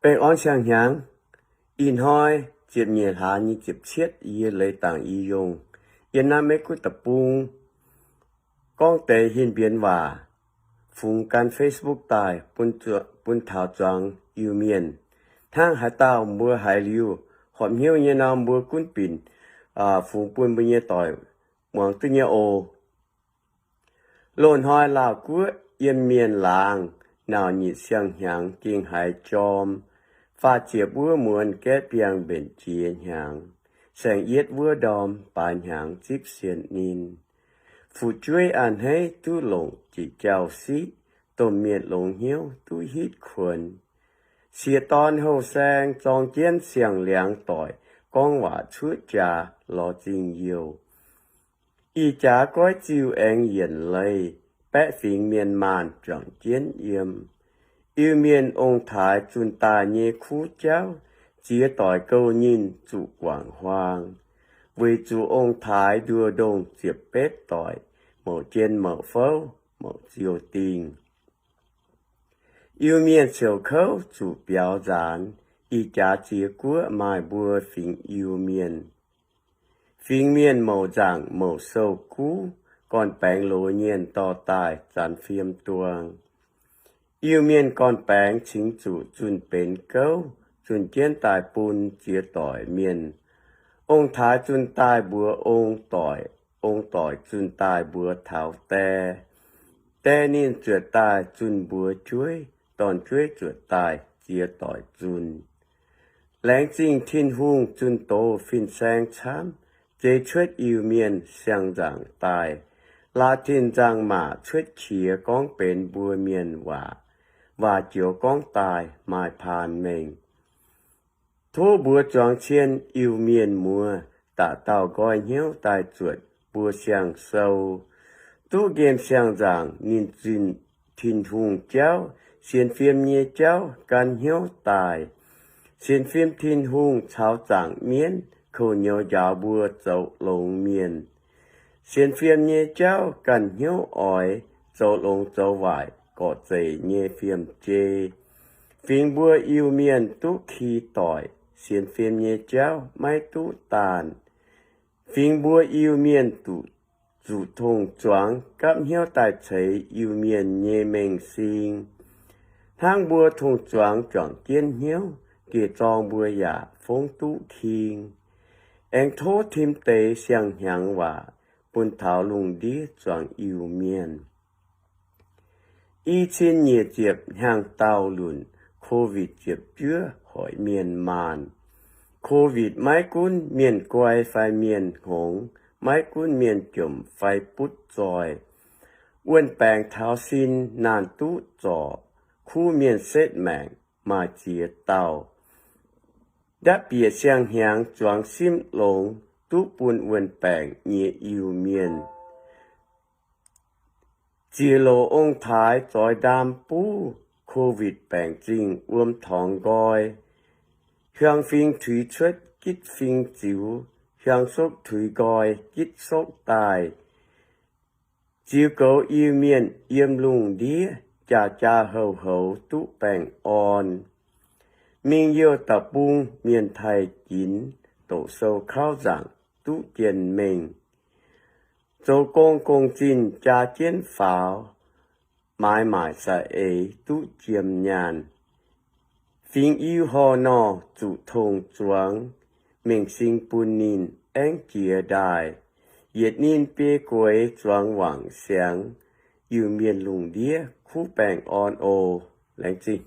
Bèn on sang nhang, in hoi, chiết nhiệt hạ như chiết chiết y lấy tảng y dùng. Yên nam mấy cú tập bung, con tế hiên biến và, phùng can Facebook tài, bún thảo trang yêu miền. Thang hải tàu mua hải liu, hòm hiếu như nào mua cún pin, phùng bún bún như tỏi, mong tư như ô. Lôn hoi lào cú yên miền làng, nào nhị sang nhang kinh hải chom. Pha chia búa muôn kết biang bền chiến hàng, sang yết búa đom bàn hàng chip xiên nín. Phụ chuối ăn hay tu lồng chỉ chào xí, tôm miệt lồng hiếu tu hít khuẩn. Xìa tòn hậu sang trong chiến xiang liang tỏi, con quả chút trà lo trình yêu. Y chá gói chiêu anh hiển lây, bẽ phình miền màn trọng chiến yếm. Yêu miền ông thái chun ta nhé khu cháu, chia tỏi câu nhìn chủ quảng hoàng. Vì chủ ông thái đưa đông diệp bếp tỏi, mẫu trên mẫu phâu, mẫu diều tình. Yêu miền siêu khâu chủ béo gián, y chá chia của mai bùa phình yêu miền. Phình miền mẫu giảng mẫu sâu cú, còn bánh lô nhiên to tài gián phiêm tuang. Yêu miền con bánh chính chủ chun bến câu, chun chiến tài bùn chia tỏi miền. Ông thái chun tài bùa ông tỏi chun tài bùa thảo tè. Tè nín chuột tài chun bùa chuối, tòn chuối chuột tài chia tỏi chun. Lánh chính thiên hung chun tô phiên sang chám, chế chuột yêu miền sang giảng tài. La thiên giang mà chuột chia con bến bùa miền hỏa. Và chiều con tài mai phàn mình. Thô bùa tròn chiên yêu miền mùa, tạ tàu gói hiếu tài chuột bùa sang sâu. Tu game sang giảng nhìn duyên thiên hùng cháu, xiên phim nhé cháu can hiếu tài. Xiên phim thiên hùng cháu giảng miên, khâu nhớ giáo bùa dậu lồng miền. Xiên phim nhé cháu can hiếu ỏi, dậu lồng dậu vải. Có dây nhé phim chê. Phim bùa yêu miền tú khi tỏi, xiên phim nhé cháu mai tú tàn. Phim bùa yêu miền tú dù thông choáng, cắm hiếu tài cháy yêu miền nhé mình sinh. Thang bùa thông choáng chọn kiên hiếu, kì tròn bùa giả phong tú khiên. Anh thố thêm tế sang nhang và, bùn thảo lùng đi choáng yêu miền. Y trên nhiệt diệp hàng tàu lùn, Covid diệp chứa hỏi miền màn. Covid máy cún miền quay phải miền hống, máy cún miền chùm phải bút tròi. Uân bèng tháo xin nàn tú trò, khu miền xét mạng mà chia tàu. Đã bịa sang hàng choáng sim lông, tú bùn uân bèng nhẹ yêu miền. Chia lô ông thái trói đam bú, Covid bệnh trình thong gói. Hương phinh thủy xuất kít phinh chiếu, hương sốc thủy gói kít sốc tài. Chiếu cầu yêu miền yếm lùng đĩa, cha hầu hầu tú bệnh on. Mình yêu tập bung miền Thái kín, tổ sâu khao giảng tú tiền mình. Dẫu công trình cha chiến pháo, mãi mãi sa ấy tú chiêm nhàn. Phim yêu hồ nọ chủ thông choáng, mình sinh bùn nín anh kia đài. Yết nín bê quấy choáng vàng sáng, yêu miền lùng đĩa khu bèng on ô, lãnh trình.